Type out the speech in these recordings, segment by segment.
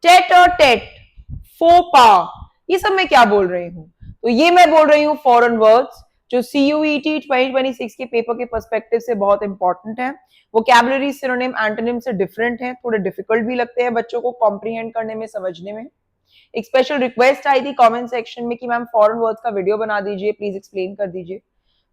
TET और TET, फोपा, ये सब मैं क्या बोल रही हूँ? तो ये मैं बोल रही हूँ फॉरेन वर्ड्स जो CUET 2026 के पेपर के पर्सपेक्टिव से बहुत इंपॉर्टेंट है। वोकैबुलरी, सिनोनिम, एंटोनिम से डिफरेंट है, थोड़े डिफिकल्ट भी लगते हैं बच्चों को कॉम्प्रीहेंड करने में, समझने में। एक स्पेशल रिक्वेस्ट आई थी कमेंट सेक्शन में कि मैम फॉरेन वर्ड्स का वीडियो बना दीजिए, प्लीज एक्सप्लेन कर दीजिए।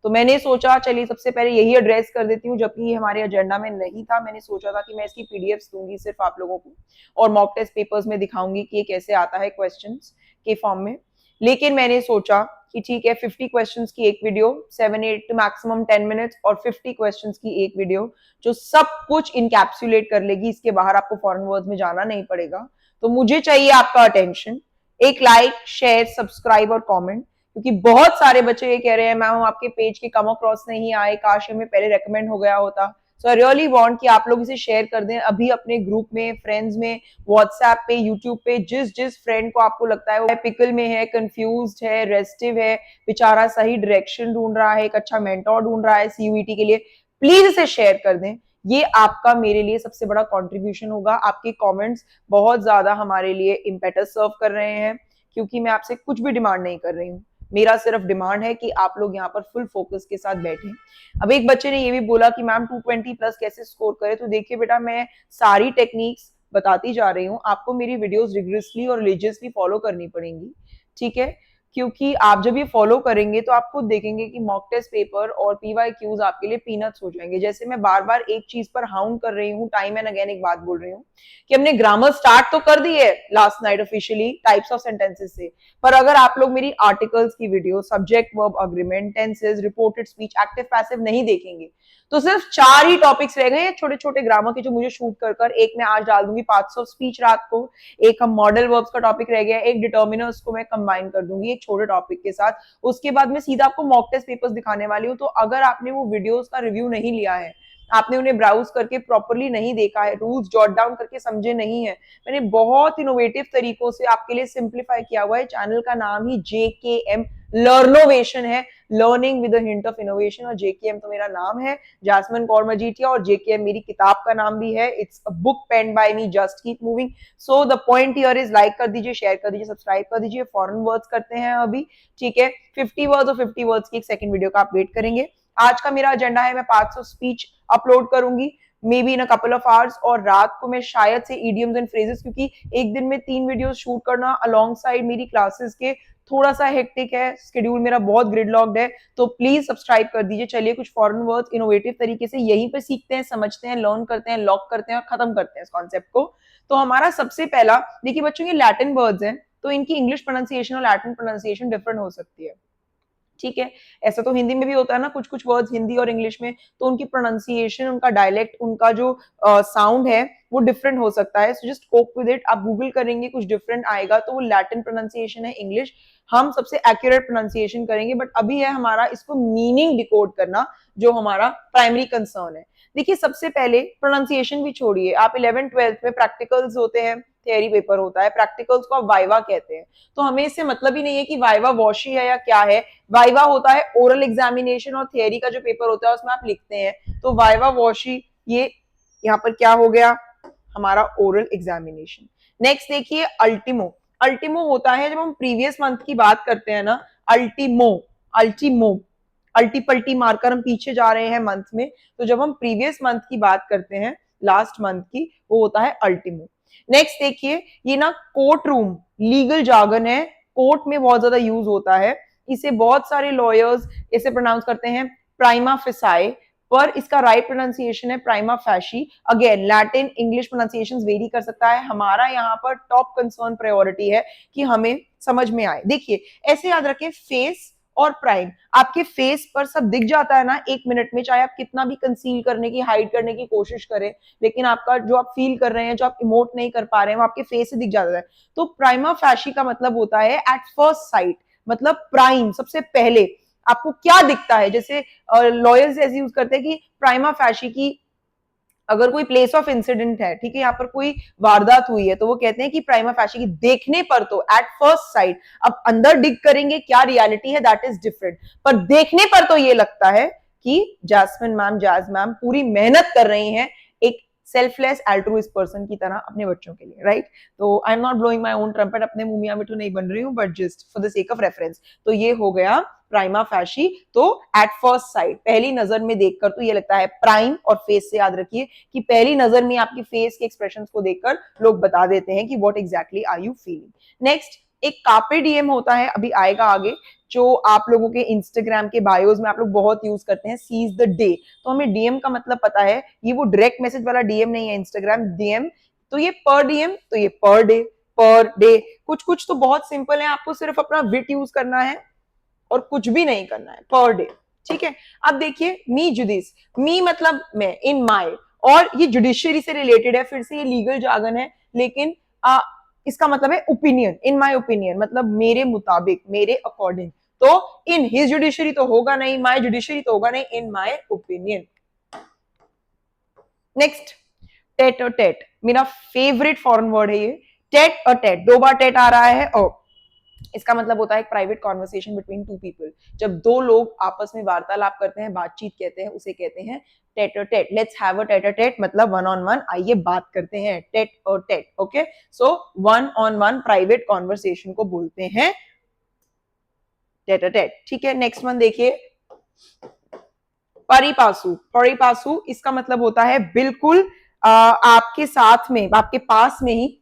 तो मैंने सोचा चलिए सबसे पहले यही एड्रेस कर देती हूँ, जबकि ये हमारे एजेंडा में नहीं था। मैंने सोचा था कि मैं इसकी पीडीएफ्स दूंगी सिर्फ आप लोगों को और मॉक टेस्ट पेपर्स में दिखाऊंगी कि ये कैसे आता है क्वेश्चंस के फॉर्म में। लेकिन मैंने सोचा कि ठीक है, 50 क्वेश्चंस की एक वीडियो, 7-8 मैक्सिमम 10 मिनट्स और 50 क्वेश्चंस की एक वीडियो जो सब कुछ इनकैप्सुलेट कर लेगी, इसके बाहर आपको फॉरेन वर्ड्स में जाना नहीं पड़ेगा। तो मुझे चाहिए आपका अटेंशन, एक लाइक, शेयर, सब्सक्राइब और कमेंट, क्योंकि बहुत सारे बच्चे ये कह रहे हैं मैम आपके पेज के कम अक्रॉस नहीं आए, काश हमें पहले रेकमेंड हो गया होता। सो आई रियली वांट कि आप लोग इसे शेयर कर दें अभी अपने ग्रुप में, फ्रेंड्स में, व्हाट्सएप पे, यूट्यूब पे, जिस जिस फ्रेंड को आपको लगता है वो पिकल में है, कंफ्यूज्ड है, रेस्टिव है, बेचारा सही डायरेक्शन ढूंढ रहा है, एक अच्छा मेंटोर ढूंढ रहा है सीयूईटी के लिए, प्लीज इसे शेयर कर दें। ये आपका मेरे लिए सबसे बड़ा कंट्रीब्यूशन होगा। आपके कमेंट्स बहुत ज्यादा हमारे लिए इम्पेटस सर्व कर रहे हैं, क्योंकि मैं आपसे कुछ भी डिमांड नहीं कर रही हूँ। मेरा सिर्फ डिमांड है कि आप लोग यहाँ पर फुल फोकस के साथ बैठें। अब एक बच्चे ने ये भी बोला कि मैम 220 प्लस कैसे स्कोर करें, तो देखिए बेटा, मैं सारी टेक्निक्स बताती जा रही हूँ, आपको मेरी वीडियोस रिग्रेसली और रिलीजियसली फॉलो करनी पड़ेंगी, ठीक है? क्योंकि आप जब ये फॉलो करेंगे तो आप खुद देखेंगे कि मॉक टेस्ट पेपर और PYQs आपके लिए पीनट्स हो जाएंगे। जैसे मैं बार बार एक चीज पर हाउंड कर रही हूँ, टाइम एंड अगेन एक बात बोल रही हूँ कि हमने ग्रामर स्टार्ट तो कर दी है last night officially types of sentences से, पर अगर आप लोग मेरी आर्टिकल्स की video, subject, verb, agreement, tenses, reported speech, active passive नहीं देखेंगे तो सिर्फ 4 ही टॉपिक्स रह गए छोटे छोटे ग्रामर के, जो मुझे शूट कर कर एक मैं आज डाल दूंगी पार्ट्स ऑफ स्पीच रात को, एक हम मॉडल वर्ब्स का टॉपिक रह गया, एक डिटर्मिनर्स को मैं कंबाइन कर दूंगी एक छोटे टॉपिक के साथ। उसके बाद मैं सीधा आपको मॉक टेस्ट पेपर्स दिखाने वाली हूँ। तो अगर आपने वो वीडियोस का रिव्यू नहीं लिया है, आपने उन्हें ब्राउज करके प्रॉपरली नहीं देखा है, रूल्स जॉट डाउन करके समझे नहीं है, मैंने बहुत इनोवेटिव तरीकों से आपके लिए सिंप्लीफाई किया हुआ है। चैनल का नाम ही JKM लर्नोवेशन है, learning with hint of innovation, और JKM तो मेरा नाम है, जासमिन कौर मजीठिया, और JKM मेरी किताब का नाम भी है। It's a book pen by me, just keep moving. So the point here is like कर दीजिए, शेयर कर दीजिए, सब्सक्राइब कर दीजिए। फॉरेन वर्ड्स करते हैं अभी, ठीक है? 50 वर्ड्स और 50 वर्ड्स की एक सेकंड वीडियो का आप वेट करेंगे। आज का मेरा एजेंडा है, मैं पार्ट्स ऑफ स्पीच अपलोड करूंगी may be in a couple of hours, और रात को मैं शायद से इडियम्स एंड फ्रेजेस, क्योंकि एक दिन में 3 वीडियोस शूट करना अलोंग साइड मेरी क्लासेस के थोड़ा सा हेक्टिक है, शेड्यूल मेरा बहुत ग्रिडलॉक्ड है। तो प्लीज सब्सक्राइब कर दीजिए। चलिए कुछ फॉरेन वर्ड्स इनोवेटिव तरीके से यहीं पे सीखते हैं, समझते हैं, लर्न करते हैं, लॉक करते हैं और खत्म करते हैं इस कॉन्सेप्ट को। तो हमारा सबसे पहला, देखिए बच्चों, ये लैटिन वर्ड्स हैं, तो इनकी इंग्लिश प्रोनाउंसिएशन और लैटिन प्रोनाउंसिएशन डिफरेंट हो सकती है, ठीक है? ऐसा तो हिंदी में भी होता है ना, कुछ कुछ वर्ड्स हिंदी और इंग्लिश में, तो उनकी प्रोनाउंसिएशन, उनका डायलेक्ट, उनका जो साउंड है वो डिफरेंट हो सकता है। So just cope with it. आप गूगल करेंगे कुछ डिफरेंट आएगा, तो वो लैटिन प्रोनाउंसिएशन है इंग्लिश, हम सबसे एक्यूरेट प्रोनाउंसिएशन करेंगे। बट अभी है हमारा इसको मीनिंग डिकोड करना, जो हमारा प्राइमरी कंसर्न है। देखिए सबसे पहले प्रोनाउंसिएशन भी छोड़िए, आप 11th-12th में प्रैक्टिकल्स होते हैं, थियरी पेपर होता है, प्रैक्टिकल्स को आप वाइवा कहते हैं। तो हमें इससे मतलब ही नहीं है कि वाइवा वॉशी है या क्या है। वाइवा होता है ओरल एग्जामिनेशन, और थियरी का जो पेपर होता है उसमें आप लिखते हैं। तो वाइवा वॉशी, ये यहाँ पर क्या हो गया, हमारा ओरल एग्जामिनेशन। नेक्स्ट देखिए अल्टीमो। अल्टीमो होता है जब हम प्रीवियस मंथ की बात करते हैं ना, अल्टीमो, अल्टीमो, अल्टी पल्टी मारकर हम पीछे जा रहे हैं मंथ में, तो जब हम प्रीवियस मंथ की बात करते हैं, लास्ट मंथ की, वो होता है अल्टीमो। नेक्स्ट देखिए, ये ना कोर्ट रूम लीगल जार्गन है, कोर्ट में बहुत ज्यादा यूज होता है, इसे बहुत सारे लॉयर्स इसे प्रोनाउंस करते हैं प्राइमा फेसाई, पर इसका राइट प्रोनाउंसिएशन है prima facie. Again Latin English pronunciation vary कर सकता है, हमारा यहाँ पर टॉप कंसर्न प्रायोरिटी है कि हमें समझ में आए। देखिए ऐसे याद रखें, फेस और प्राइम, आपके फेस पर सब दिख जाता है ना 1 मिनट में, चाहे आप कितना भी कंसील करने की, हाइड करने की कोशिश करें, लेकिन आपका जो आप फील कर रहे हैं, जो आप इमोट नहीं कर पा रहे हैं, वो आपके फेस से दिख जाता है। तो प्राइमा फैशी का मतलब होता है एट फर्स्ट साइट, मतलब प्राइम, सबसे पहले आपको क्या दिखता है। जैसे लॉयर्स ऐसे यूज करते हैं कि प्राइमा फैशी की, अगर कोई प्लेस ऑफ इंसिडेंट है, ठीक है, यहाँ पर कोई वारदात हुई है, तो वो कहते हैं कि प्राइमा फैशी की देखने पर, तो एट फर्स्ट साइट, अब अंदर डिग करेंगे क्या रियलिटी है दैट इज डिफरेंट, पर देखने पर तो ये लगता है कि जैस्मिन मैम, जैज मैम पूरी मेहनत कर रही हैं एक सेल्फलेस एल्ट्रुइस्ट पर्सन की तरह अपने बच्चों के लिए, राइट? तो I am not blowing my own trumpet, अपने मुंह मियां मिठू नहीं बन रही हूँ, but just for the sake of reference. तो ये हो गया प्राइमा फैशी। तो एट फर्स्ट साइट, पहली नजर में देखकर तो ये लगता है, प्राइम और फेस से याद रखिए कि पहली नजर में आपकी फेस के एक्सप्रेशंस को देखकर लोग बता देते हैं कि what exactly are you feeling. Next, एक कार्पे डीएम होता है, अभी आएगा आगे, जो आप लोगों के इंस्टाग्राम के बायोज में आप लोग बहुत यूज करते हैं, सीज द डे। तो हमें डीएम का मतलब पता है, ये वो डायरेक्ट मैसेज वाला डीएम नहीं है इंस्टाग्राम डीएम। तो ये पर डीएम, तो ये पर डे, पर डे। कुछ कुछ तो बहुत सिंपल है, आपको सिर्फ अपना विट यूज करना है और कुछ भी नहीं करना है, पर डे, ठीक है? अब देखिए, मी जुडिस, मी मतलब मैं, इन माय, और ये जुडिशरी से रिलेटेड है, फिर से ये लीगल जार्गन है, लेकिन इसका मतलब है ओपिनियन, इन माय ओपिनियन मतलब मेरे मुताबिक, मेरे अकॉर्डिंग। तो इन हिज जुडिशरी तो होगा नहीं, माय जुडिशरी तो होगा नहीं, in my opinion. Next, tete और टेट, मेरा फेवरेट फॉरेन वर्ड है ये, टेट और टेट, दो बार टेट आ रहा है, और इसका मतलब होता है एक private conversation between two people. जब दो लोग आपस में वार्तालाप करते हैं, बातचीत कहते हैं, उसे कहते हैं टेट और टेट। लेट्स हैव अ टेट और टेट मतलब वन ऑन वन, आइए बात करते हैं, टेट और tete. Okay, so one on one private conversation को बोलते हैं टेट और टेट, ठीक है? नेक्स्ट वन देखिए, परिपासु। परिपासु, इसका मतलब होता है बिल्कुल आपके साथ में, आपके पास में ही,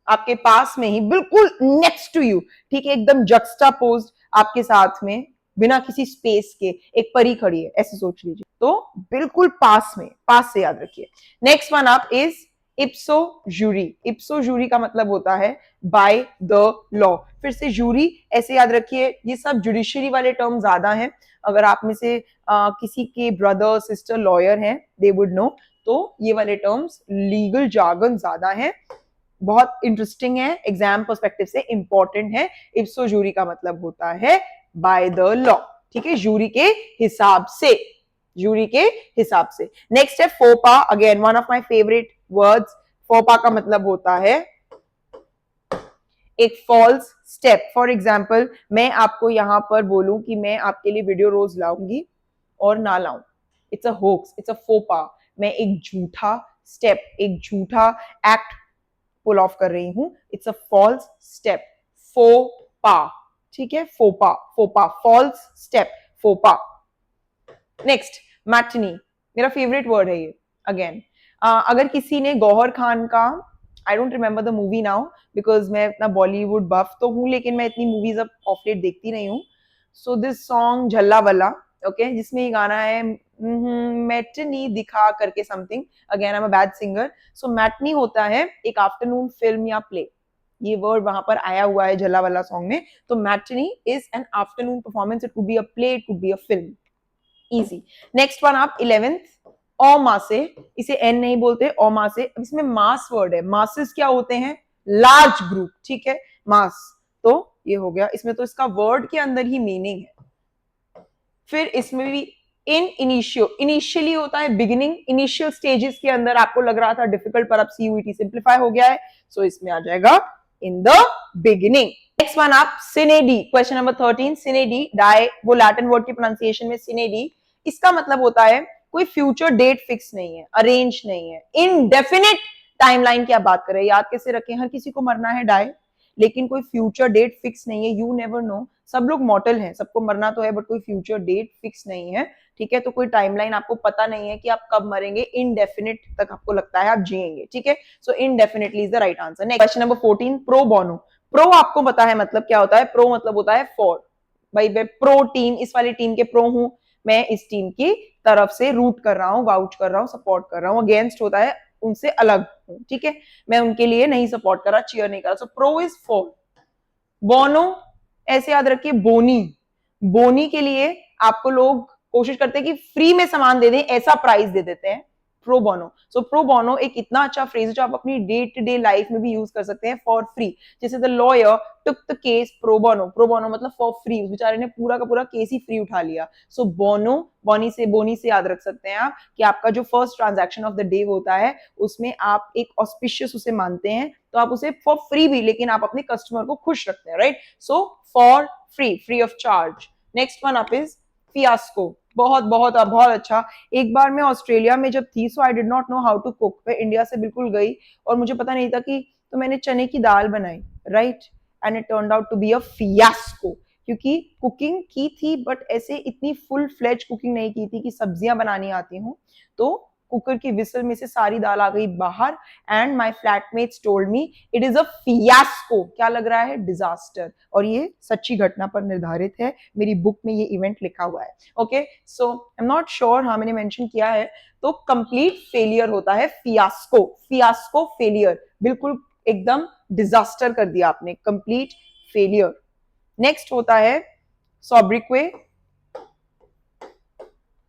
आपके पास में ही, बिल्कुल नेक्स्ट टू यू, ठीक है? एकदम जक्स्टापोज्ड आपके साथ में, बिना किसी स्पेस के एक परी खड़ी है, ऐसे सोच लीजिए। तो बिल्कुल पास में, पास से याद रखिए। नेक्स्ट वन आप is ipso jure. Ipso jure का मतलब होता है बाय द लॉ। फिर से जूरी ऐसे याद रखिए, ये सब जुडिशरी वाले टर्म ज्यादा हैं। अगर आप में से किसी के ब्रदर सिस्टर लॉयर हैं, दे वुड नो। तो ये वाले टर्म्स लीगल जार्गन ज्यादा है, बहुत इंटरेस्टिंग है, एग्जाम पर्सपेक्टिव से इंपॉर्टेंट है। इप्सो जूरी का मतलब होता है बाय द लॉ, ठीक है? जूरी के हिसाब से, जूरी के हिसाब से। नेक्स्ट है फोपा, again one of my favourite words. फोपा का मतलब होता है एक फॉल्स स्टेप। फॉर एग्जाम्पल, मैं आपको यहां पर बोलूं कि मैं आपके लिए वीडियो रोज लाऊंगी और ना लाऊं, it's a hoax, it's a फोपा। मैं एक झूठा स्टेप, एक झूठा एक्ट पुल ऑफ कर रही हूं, इट्स अ फॉल्स स्टेप, फोपा, ठीक है? फोपा, फोपा, फॉल्स स्टेप, फोपा। नेक्स्ट, मैटनी, मेरा फेवरेट वर्ड है ये, अगेन। अगर किसी ने गौहर खान का, I don't remember the movie now because मैं इतना बॉलीवुड बफ तो हूं, लेकिन मैं इतनी मूवीज अब ऑफ लेट देखती नहीं हूँ। सो दिस सॉन्ग झल्ला वल्ला, ओके, जिसमें ये गाना है मैटनी दिखा करके something, again I am a bad singer. So matinee होता है एक आफ्टरनून फिल्म या प्ले, ये वर्ड वहां पर आया हुआ है झल्ला वल्ला सॉन्ग में। तो matinee is an afternoon performance, it could be a play, it could be a film, easy. Next one आप 11th, ओमा से, इसे एन नहीं बोलते, ओमा से। अब इसमें मास वर्ड है, मासेस क्या होते हैं? लार्ज ग्रुप, ठीक है? मास, तो ये हो गया, इसमें तो इसका वर्ड के अंदर ही मीनिंग है। फिर इसमें भी इन इनिशियो, इनिशियली होता है बिगिनिंग, इनिशियल स्टेजेस के अंदर आपको लग रहा था डिफिकल्ट, पर अब सीयूईटी सिंप्लीफाई हो गया है, सो इसमें आ जाएगा in the beginning. Next one आप सिनेडी, क्वेश्चन नंबर 13, सिनेडी, डाई, वो लैटिन वर्ड की प्रोनाउंसिएशन में सिनेडी, इसका मतलब होता है कोई फ्यूचर डेट फिक्स नहीं है, अरेंज नहीं है, इनडेफिनिट टाइमलाइन की आप बात करें, याद कैसे रखें, हर किसी को मरना है डाई, लेकिन कोई फ्यूचर डेट फिक्स नहीं है, यू नेवर नो। सब लोग मॉर्टल हैं, सबको मरना तो है, बट कोई फ्यूचर डेट फिक्स नहीं है, ठीक है? तो कोई टाइमलाइन आपको पता नहीं है कि आप कब मरेंगे, इनडेफिनिट तक आपको लगता है आप जिएंगे, ठीक है? So indefinitely is the right answer. Next, question number 14, pro bono. Pro आपको पता है मतलब क्या होता है? प्रो मतलब होता है फॉर, भाई मैं प्रो टीम, इस वाली टीम के प्रो हूं, मैं इस टीम की तरफ से रूट कर रहा हूं, वाउच कर रहा हूं, सपोर्ट कर रहा हूं। अगेंस्ट होता है उनसे अलग हूं, ठीक है? मैं उनके लिए नहीं सपोर्ट कर रहा, चीयर नहीं कर रहा। So pro is for. Bono ऐसे याद रखिए, बोनी, बोनी के लिए आपको लोग कोशिश करते हैं कि फ्री में सामान दे दें, ऐसा प्राइस दे देते हैं, प्रो बोनो। सो प्रो बोनो एक इतना अच्छा फ्रेज है जो आप अपनी डे टू डे लाइफ में भी यूज कर सकते हैं, फॉर फ्री। जैसे the lawyer took the case pro bono, pro bono मतलब फॉर फ्री, उस बेचारे ने पूरा का पूरा केस ही फ्री उठा लिया। सो बोनो, बोनी से याद रख सकते हैं आप कि आपका जो first transaction of the day होता है, उसमें आप एक ऑस्पिशियस उसे मानते हैं, तो आप उसे फॉर फ्री भी, लेकिन आप अपने कस्टमर को खुश रखते हैं, right? So for free, free of charge. Next one up is fiasco. बहुत बहुत बहुत अच्छा। एक बार मैं ऑस्ट्रेलिया में जब थी, so I did not know how to cook, मैं इंडिया से बिल्कुल गई और मुझे पता नहीं था कि, तो मैंने चने की दाल बनाई, right, and it turned out to be a fiasco, क्योंकि कुकिंग की थी बट ऐसे इतनी फुल फ्लेज कुकिंग नहीं की थी कि सब्जियां बनानी आती हूँ। तो कुकर की विसल में से सारी दाल आ गई बाहर, and my flatmates told me it is a fiasco, क्या लग रहा है, डिजास्टर। और ये सच्ची घटना पर निर्धारित है, मेरी बुक में ये इवेंट लिखा हुआ है। Okay, so I am not sure, हाँ मैंने मेंशन किया है। तो कंप्लीट फेलियर होता है फियास्को, फियास्को फेलियर, बिल्कुल एकदम डिजास्टर कर दिया आपने, कंप्लीट फेलियर। नेक्स्ट होता है सॉब्रिक्वे।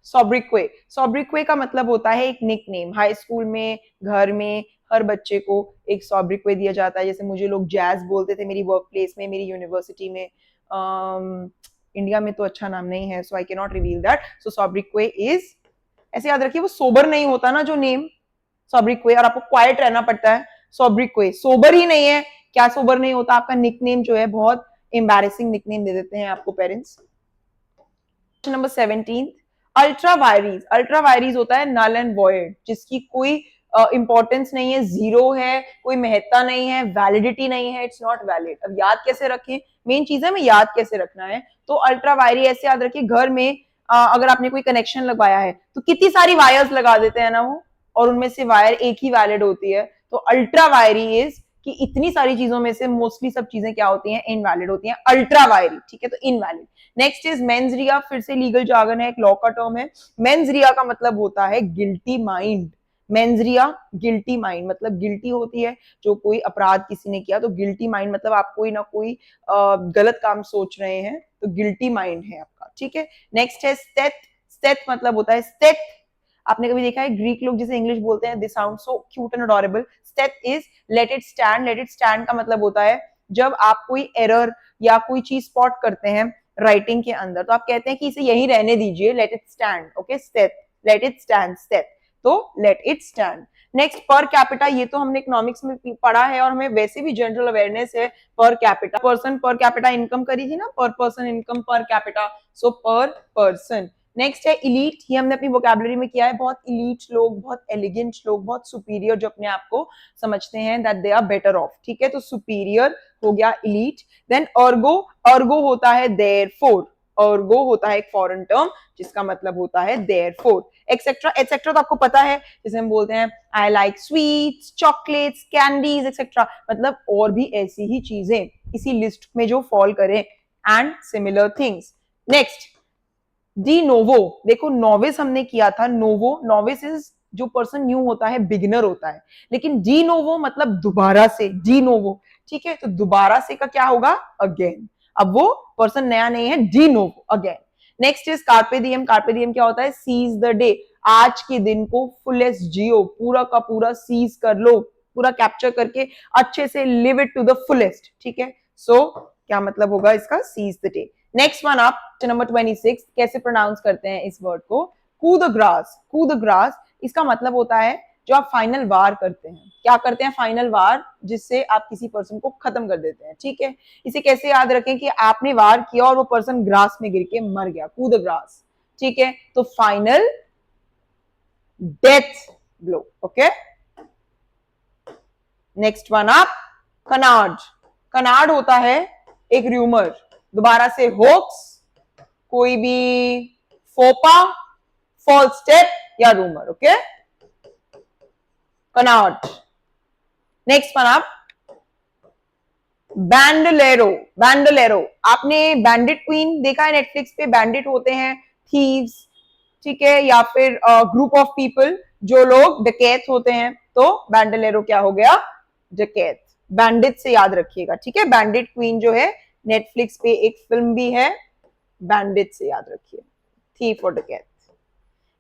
सॉब्रिक्वे, सॉब्रिक्वे का मतलब होता है एक निक नेम। हाई स्कूल में, घर में हर बच्चे को एक सॉब्रिक्वे दिया जाता है। जैसे मुझे लोग जैज बोलते थे मेरी वर्क प्लेस में, मेरी यूनिवर्सिटी में। इंडिया में तो अच्छा नाम नहीं है, so I can not reveal that. So sobriquet is, ऐसे याद रखिए, वो सोबर नहीं होता ना जो नेम सॉब्रिक्वे, और आपको क्वाइट रहना पड़ता है। सॉब्रिक्वे सोबर ही नहीं है, क्या सोबर नहीं होता, आपका निकनेम जो है बहुत एम्बैरेसिंग निकनेम दे देते हैं आपको पेरेंट्स। Number 17, ultra वायरीज। अल्ट्रा वायरीज होता है नल एंड वॉइड, जिसकी कोई इंपॉर्टेंस नहीं है, जीरो है, कोई महत्ता नहीं है, वैलिडिटी नहीं है, इट्स नॉट वैलिड। अब याद कैसे रखें, मेन चीज है हमें याद कैसे रखना है। तो अल्ट्रा वायरी ऐसे याद रखिए, घर में अगर आपने कोई कनेक्शन लगवाया है तो कितनी सारी वायर्स लगा देते हैं ना वो, और उनमें से वायर एक ही वैलिड होती है। तो अल्ट्रा वायरी इज कि इतनी सारी चीजों में से मोस्टली सब चीजें क्या होती हैं, इनवैलिड होती हैं, अल्ट्रा वायरी, ठीक है, तो इनवैलिड। नेक्स्ट इज मेंस रिया, फिर से लीगल जार्गन है, एक लॉ का टर्म है। मेंस रिया का मतलब होता है गिल्टी माइंड। मेंस रिया, गिल्टी माइंड मतलब गिल्टी होती है, जो कोई अपराध किसी ने किया, तो गिल्टी माइंड मतलब आप कोई ना कोई गलत काम सोच रहे हैं, तो गिल्टी माइंड है आपका, ठीक है। नेक्स्ट है स्टेथ। स्टेथ मतलब होता है स्टेथ, आपने कभी देखा है ग्रीक लोग जिसे इंग्लिश बोलते हैं, they sound so cute and adorable. Stet is let it stand. Let it stand का मतलब होता है जब आप कोई एरर या कोई चीज स्पॉट करते हैं राइटिंग के अंदर, तो आप कहते हैं कि इसे यही रहने दीजिए, let it stand. Okay, stet, let it stand, stet, तो let it stand. Next per capita, ये तो हमने इकोनॉमिक्स में पढ़ा है और हमें वैसे भी जनरल अवेयरनेस है। Per capita, person per capita income करी थी ना, पर पर्सन इनकम पर कैपिटा, सो पर पर्सन। नेक्स्ट है इलीट, ये हमने अपनी वोकैबुलरी में किया है, बहुत इलीट लोग, बहुत एलिगेंट लोग, बहुत सुपीरियर, जो अपने आप को समझते हैं that they are better off, ठीक है, तो सुपीरियर हो गया इलीट। देन अर्गो, अर्गो होता है देयरफॉर, अर्गो होता है एक फॉरेन टर्म जिसका मतलब होता है देयरफॉर। एक्सेट्रा, एक्सेट्रा तो आपको पता है, जैसे हम बोलते हैं I like sweets, chocolates, candies etcetera, मतलब और भी ऐसी ही चीजें इसी लिस्ट में जो फॉल करें, and similar things. Next de novo, देखो नोविस हमने किया था, नोवो, नोविस इज जो पर्सन न्यू होता है, बिगिनर होता है, लेकिन डी नोवो मतलब दोबारा से, डी नोवो, ठीक है, तो दोबारा से का क्या होगा, अगेन। अब वो पर्सन नया नहीं है, de novo, again. Next is carpe diem. Carpe diem क्या होता है, सीज द डे, आज के दिन को फुलेस्ट जियो, पूरा का पूरा सीज कर लो, पूरा कैप्चर करके अच्छे से live it to the fullest, ठीक है। सो क्या मतलब होगा इसका, seize the day. Next one आप नंबर 26, कैसे प्रोनाउंस करते हैं इस वर्ड को, coup de grace. Coup de grace, इसका मतलब होता है जो आप फाइनल वार करते हैं, क्या करते हैं, फाइनल वार, जिससे आप किसी पर्सन को खत्म कर देते हैं, ठीक है। इसे कैसे याद रखें कि आपने वार किया और वो पर्सन ग्रास में गिर के मर गया, कू द ग्रास, ठीक है, तो final death blow. Okay, next one आप कनार्ड। कनार्ड होता है एक र्यूमर, दोबारा से होक्स, कोई भी फोपा, फॉल्स स्टेप या rumour. Okay, canard. Next one आप बैंडलेरो। बैंडलेरो, आपने बैंडिट क्वीन देखा है नेटफ्लिक्स पे, बैंडिट होते हैं थीव्स, ठीक है, या फिर ग्रुप ऑफ पीपल जो लोग डकैत होते हैं, तो बैंडलेरो क्या हो गया, डकैत। बैंडिट से याद रखिएगा, ठीक है, बैंडिट क्वीन जो है नेटफ्लिक्स पे एक फिल्म भी है, बैंडिट से याद रखिए, थीफ और डकैत।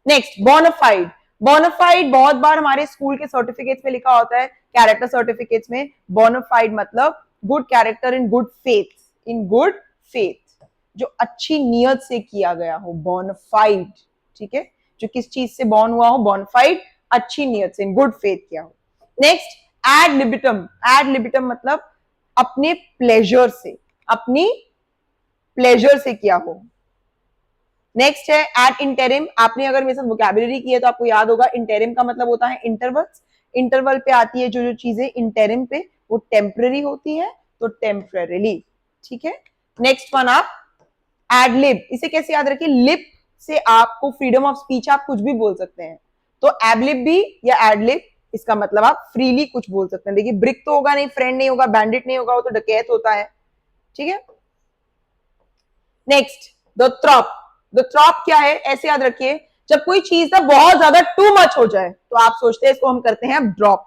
Next bonafide. बोनाफाइड बहुत बार हमारे स्कूल के सर्टिफिकेट्स में लिखा होता है, कैरेक्टर सर्टिफिकेट्स में। बोनाफाइड मतलब good character in good faith, in good faith, जो अच्छी नियत से किया गया हो, बोनाफाइड, ठीक है, जो किस चीज से बॉर्न हुआ हो, बोनाफाइड, अच्छी नियत से, इन गुड फेथ किया हो। Next ad libitum. Ad libitum मतलब अपने प्लेजर से, अपनी प्लेजर से किया हो, नेक्स्ट है एड इंटरिम। आपने अगर मेरे साथ वोकैबुलरी की है तो आपको याद होगा इंटरिम का मतलब होता है इंटरवल्स। इंटरवल पे आती है जो जो चीजें इंटरिम पे, वो टेम्पररी होती है, तो टेम्पररीली। ठीक है, नेक्स्ट वन आप एड लिब। इसे कैसे याद रखिए, लिप से आपको फ्रीडम ऑफ स्पीच, आप कुछ भी बोल सकते हैं, तो एबलिप भी या एडलिप, इसका मतलब आप फ्रीली कुछ बोल सकते हैं। देखिए ब्रिक तो होगा नहीं, फ्रेंड नहीं होगा, बैंडिट नहीं होगा, वो तो डकैत होता है। ठीक है, नेक्स्ट द थ्रॉप। द थ्रॉप क्या है, ऐसे याद रखिए, जब कोई चीज ना बहुत ज्यादा टू मच हो जाए तो आप सोचते हैं इसको हम करते हैं ड्रॉप।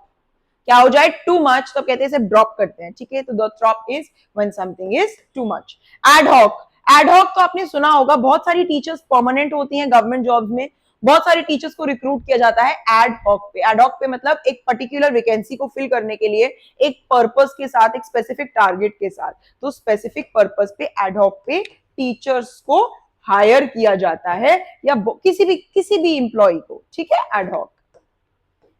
क्या हो जाए, टू मच, तो कहते हैं इसे ड्रॉप करते हैं। ठीक है, तो the थ्रॉप is when something is too much. Ad hoc. Ad hoc तो आपने सुना होगा, बहुत सारी टीचर्स परमानेंट होती हैं गवर्नमेंट जॉब्स में, बहुत सारे टीचर्स को रिक्रूट किया जाता है एड हॉक पे। एड हॉक पे मतलब एक पर्टिकुलर वैकेंसी को फिल करने के लिए एक पर्पस के साथ, एक स्पेसिफिक टारगेट के साथ, तो स्पेसिफिक पर्पस पे एड हॉक पे टीचर्स को हायर किया जाता है, या किसी भी इंप्लॉय को। ठीक है, एड हॉक।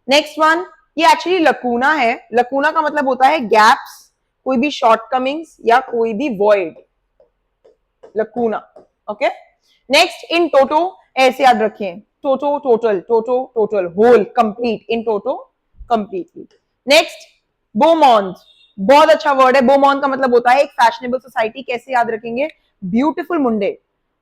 नेक्स्ट वन, ये एक्चुअली लकूना है। लकूना का मतलब होता है गैप्स, कोई भी शॉर्टकमिंग्स या कोई भी void, lacuna. Okay, next in toto, ऐसे याद रखें, toto total, toto total, whole, complete, in toto completely. Next बोमॉन्स, बहुत अच्छा वर्ड है। बोमॉन का मतलब होता है एक फैशनेबल सोसाइटी। कैसे याद रखेंगे, ब्यूटीफुल मुंडे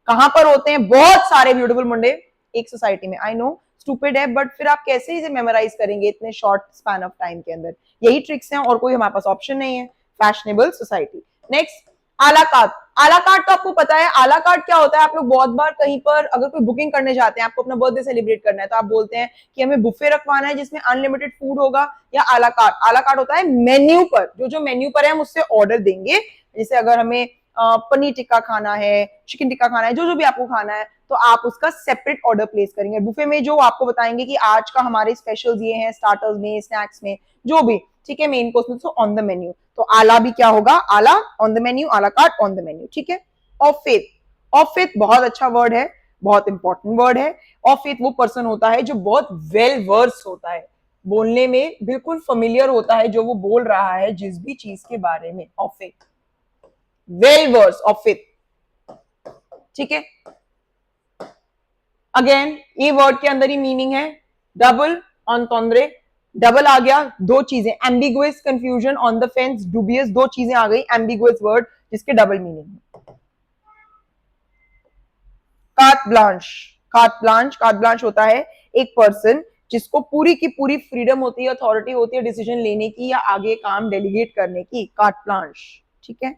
कहां पर होते हैं, बहुत सारे ब्यूटीफुल मुंडे एक सोसाइटी में। आई नो स्टूपिड है, बट फिर आप कैसे इसे मेमोराइज करेंगे इतने शॉर्ट स्पैन ऑफ टाइम के अंदर। यही ट्रिक्स हैं और कोई हमारे पास ऑप्शन नहीं है। Fashionable society. नेक्स्ट आला कार्ड। आला कार्ड तो आपको पता है, आला कार्ड क्या होता है, आप लोग बहुत बार कहीं पर अगर कोई बुकिंग करने जाते हैं, आपको अपना बर्थडे सेलिब्रेट करना है, तो आप बोलते हैं कि हमें बुफे रखवाना है जिसमें अनलिमिटेड फूड होगा, या आला कार्ड। आला कार्ड होता है मेन्यू पर, जो जो मेन्यू पर है हम उससे ऑर्डर देंगे। जैसे अगर हमें पनीर टिक्का खाना है, चिकन टिक्का खाना है, जो जो भी आपको खाना है, तो आप उसका सेपरेट ऑर्डर प्लेस करेंगे। बुफे में जो आपको बताएंगे कि आज का हमारे स्पेशल्स ये हैं, स्टार्टर्स में, स्नैक्स में, जो भी, ठीक है, मेन कोर्स में, तो ऑन द मेन्यू। तो आला भी क्या होगा, आला ऑन द मेन्यू, आला कार्ड ऑन द मेन्यू। ठीक है, ऑफ फेथ। ऑफ फेथ बहुत अच्छा वर्ड है, बहुत इंपॉर्टेंट वर्ड है। ऑफ फेथ वो पर्सन होता है जो बहुत वेल वर्स होता है, बोलने में बिल्कुल फेमिलियर होता है जो वो बोल रहा है जिस भी चीज के बारे में। Of faith, well verse, of faith. ठीक है, अगेन ये वर्ड के अंदर ही मीनिंग है डबल ऑनतोंद्रे। डबल आ गया, दो चीजें, ambiguous, confusion, on the fence, dubious, दो चीजें आ गई, एम्बिगुअस वर्ड जिसके डबल मीनिंग है। Carte blanche. Carte blanche, carte blanche होता है एक पर्सन जिसको पूरी की पूरी फ्रीडम होती है, अथॉरिटी होती है डिसीजन लेने की या आगे काम डेलीगेट करने की, कार्ट ब्लांच। ठीक है,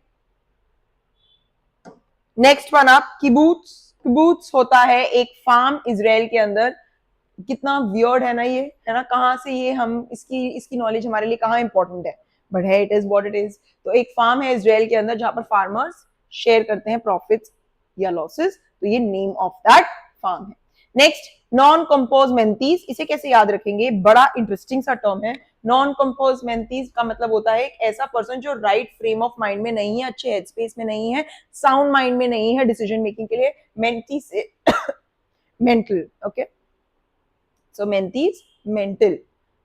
नेक्स्ट वन आप किबूत्स। किबूत्स होता है एक फार्म इजराइल के अंदर। कितना वियर्ड है ना ये, है ना, कहां से ये हम इसकी नॉलेज हमारे लिए कहां इंपॉर्टेंट है, बट है, it is what it is. तो एक फार्म है इजराइल के अंदर जहां पर फार्मर्स शेयर करते हैं प्रॉफिट्स या लॉसेस, तो ये नेम ऑफ दैट फार्म है। Next non compos mentis. इसे कैसे याद रखेंगे, बड़ा इंटरेस्टिंग सा टर्म है। नॉन कंपोज मेंथीज का मतलब होता है एक ऐसा पर्सन जो राइट फ्रेम ऑफ माइंड में नहीं है, अच्छे हेडस्पेस में नहीं है, साउंड माइंड में नहीं है डिसीजन मेकिंग के लिए। मेंथी से मेंटल, ओके, सो मेंथीज मेंटल,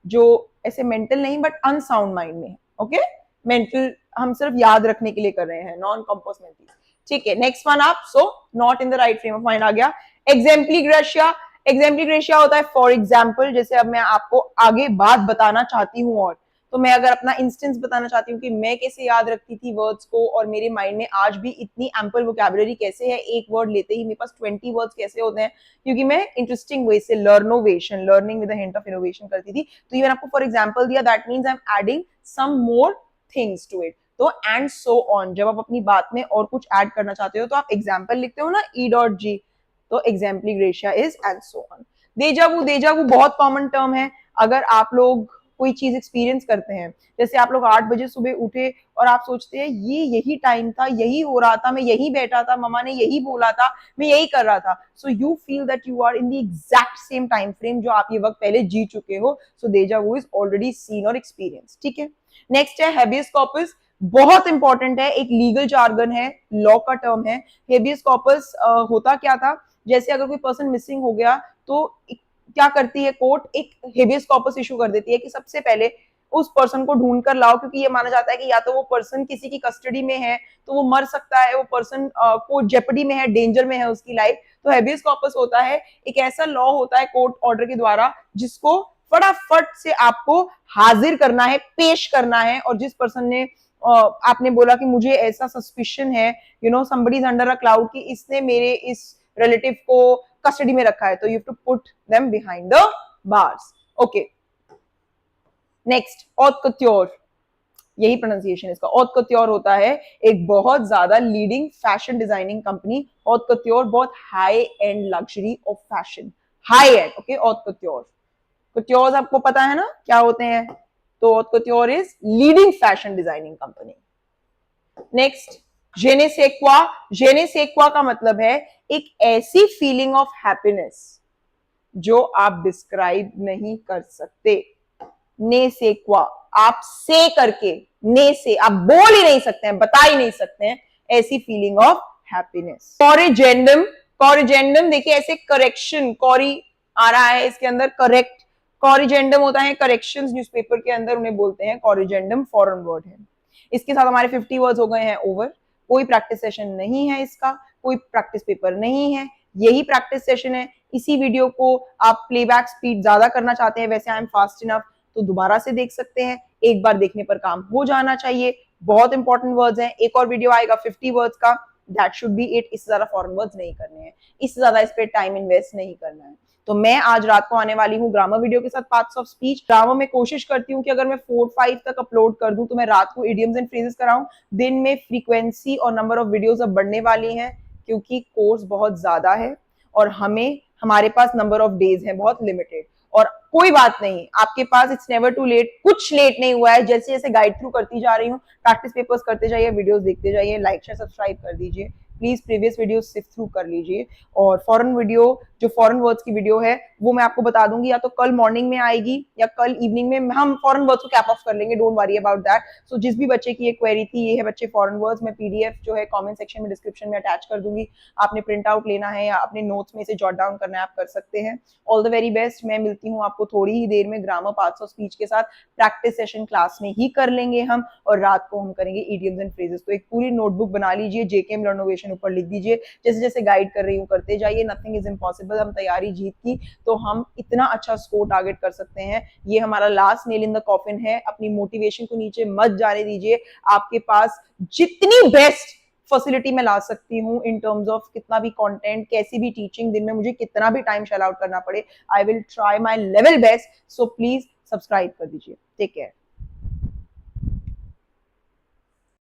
जो ऐसे मेंटल नहीं बट अनसाउंड माइंड में है। ओके, मेंटल हम सिर्फ याद रखने के लिए कर रहे हैं, नॉन कंपोज मेंथीज। ठीक है, नेक्स्ट वन आप, so not in the right frame of mind आ गया। एग्जाम्पलीग्रेशिया। एग्जाम्पलीग्रेशिया होता है फॉर एग्जाम्पल, जैसे अब मैं आपको आगे बात बताना चाहती हूँ, और तो मैं अगर अपना इंस्टेंस बताना चाहती हूँ कि मैं कैसे याद रखती थी वर्ड्स को, और मेरे माइंड में आज भी इतनी एम्पल वोकैबुलरी कैसे है, एक वर्ड लेते ही मेरे पास 20 वर्ड्स कैसे होते हैं, क्योंकि मैं इंटरेस्टिंग वे से learnovation, learning with a hint of innovation करती थी। तो ये मैंने आपको फॉर एग्जांपल दिया, that means I am adding some more things to it. तो एंड सो ऑन, जब आप अपनी बात में और कुछ ऐड करना चाहते हो तो आप एग्जाम्पल लिखते हो ना, E.G, तो exempli gratia is and so on. Deja vu. Deja vu बहुत कॉमन टर्म है। अगर आप लोग कोई चीज एक्सपीरियंस करते हैं, जैसे आप लोग 8 बजे सुबह उठे और आप सोचते हैं ये यही टाइम था, यही हो रहा था, मैं यही बैठा था, मम्मा ने यही बोला था, मैं यही कर रहा था, so you feel that you are in the exact same time frame जो आप ये वक्त पहले जी चुके हो। So deja vu is already seen और एक्सपीरियंस। ठीक है, नेक्स्ट है हेबियस कॉर्पस। बहुत इंपॉर्टेंट है, एक लीगल जार्गन है, लॉ का टर्म है। हेबियस कॉर्पस होता क्या था, जैसे अगर कोई पर्सन मिसिंग हो गया तो क्या करती है कोर्ट, एक हेबियस कॉर्पस इशू कर देती है कि सबसे पहले उस पर्सन को ढूंढ कर लाओ, क्योंकि ये माना जाता है कि या तो वो पर्सन किसी की कस्टडी में है तो वो मर सकता है, वो पर्सन को जेपडी में है, डेंजर में है उसकी लाइफ। तो हेबियस कॉर्पस होता है एक ऐसा लॉ होता है कोर्ट ऑर्डर के द्वारा जिसको फटाफट से आपको हाजिर करना है, पेश करना है। और जिस पर्सन ने आपने बोला कि मुझे ऐसा सस्पिशन है, you know somebody is under a cloud, कि इसने मेरे इस रिलेटिव को कस्टडी में रखा है, तो you have to put them behind the bars. Okay, next haute couture, यही प्रोनाउंसिएशन इसका। ऑथ कत्योर होता है एक बहुत ज्यादा leading fashion designing company. Haute couture बहुत high end luxury of fashion, high end. Okay, haute couture, coutures आपको पता है ना क्या होते हैं, तो haute couture is leading fashion designing company. Next, je ne sais quoi. जेने सेक्वा का मतलब है एक ऐसी फीलिंग ऑफ हैप्पीनेस जो आप डिस्क्राइब नहीं कर सकते। ने सेक्वा, आप से करके, ने से आप बोल ही नहीं सकते हैं, बता ही नहीं सकते हैं ऐसी feeling of happiness. Corrigendum, corrigendum देखिए ऐसे करेक्शन, कॉरी आ रहा है इसके अंदर, करेक्ट। कॉरिजेंडम होता है करेक्शंस न्यूज़पेपर के अंदर, उन्हें बोलते हैं कॉरिजेंडम, फॉरेन वर्ड है। इसके साथ हमारे 50 वर्ड्स हो गए हैं ओवर। कोई प्रैक्टिस सेशन नहीं है इसका, कोई प्रैक्टिस पेपर नहीं है, यही प्रैक्टिस सेशन है। इसी वीडियो को आप प्लेबैक स्पीड ज्यादा करना चाहते हैं, वैसे आई एम फास्ट इनफ, तो दोबारा से देख सकते हैं। एक बार देखने पर काम हो जाना चाहिए। बहुत इंपॉर्टेंट वर्ड्स हैं, एक और वीडियो आएगा 50 वर्ड्स का, दैट शुड बी इट। इससे ज्यादा फॉरेन वर्ड्स नहीं करने हैं, इससे ज्यादा इस पे टाइम इन्वेस्ट नहीं करना है। तो मैं आज रात को आने वाली हूँ ग्रामर वीडियो के साथ पार्ट्स ऑफ स्पीच। ग्रामर में कोशिश करती हूँ कि अगर मैं 4-5 तक अपलोड कर दूं तो मैं रात को इडियम्स एंड फ्रेजेस कराऊं। दिन में फ्रीक्वेंसी और नंबर ऑफ वीडियोस अब बढ़ने वाली हैं, क्योंकि कोर्स बहुत ज्यादा है और हमारे पास नंबर ऑफ डेज है बहुत लिमिटेड। और कोई बात नहीं, आपके पास इट्स नेवर टू लेट, कुछ लेट नहीं हुआ है। जैसे जैसे गाइड थ्रू करती जा रही हूँ, प्रैक्टिस पेपर्स करते जाइए, वीडियोस देखते जाइए, लाइक शेयर सब्सक्राइब कर दीजिए please, previous video sift through कर लीजिए। और फॉरेन वीडियो, जो फॉरेन वर्ड्स की वीडियो है वो मैं आपको बता दूंगी, या तो कल मॉर्निंग में आएगी या कल इवनिंग में हम फॉरेन वर्ड्स को कैप ऑफ कर लेंगे, डोंट वरी अबाउट दैट। सो जिस भी बच्चे की ये क्वेरी थी, ये है बच्चे फॉरेन वर्ड्स, मैं पीडीएफ जो है कमेंट सेक्शन में डिस्क्रिप्शन में अटैच कर दूंगी। आपने प्रिंट आउट लेना है या अपने नोट्स में से जॉट डाउन करना है, आप कर सकते हैं। All the very best. मैं मिलती हूँ आपको थोड़ी ही देर में ग्रामर पार्ट्स ऑफ स्पीच के साथ। प्रैक्टिस सेशन क्लास में ही कर लेंगे हम, और रात को हम करेंगे इडियम्स एंड फ्रेजेस। तो एक पूरी नोटबुक बना लीजिए, जेकेएम लर्नोवेशन ऊपर लिख दीजिए, जैसे जैसे गाइड कर रही हूँ करते जाइए। Nothing is impossible. हम तैयारी जीत की तो हम इतना अच्छा स्कोर टारगेट कर सकते हैं। ये हमारा last nail in the coffin है। अपनी मोटिवेशन को नीचे मत जाने दीजिए। आपके पास जितनी बेस्ट फैसिलिटी मैं ला सकती हूँ इन टर्म्स ऑफ कितना भी कंटेंट, कैसी भी टीचिंग, दिन में मुझे कितना भी टाइम शेल आउट करना पड़े, I will try my level best. So please subscribe कर दीजिए। Take care.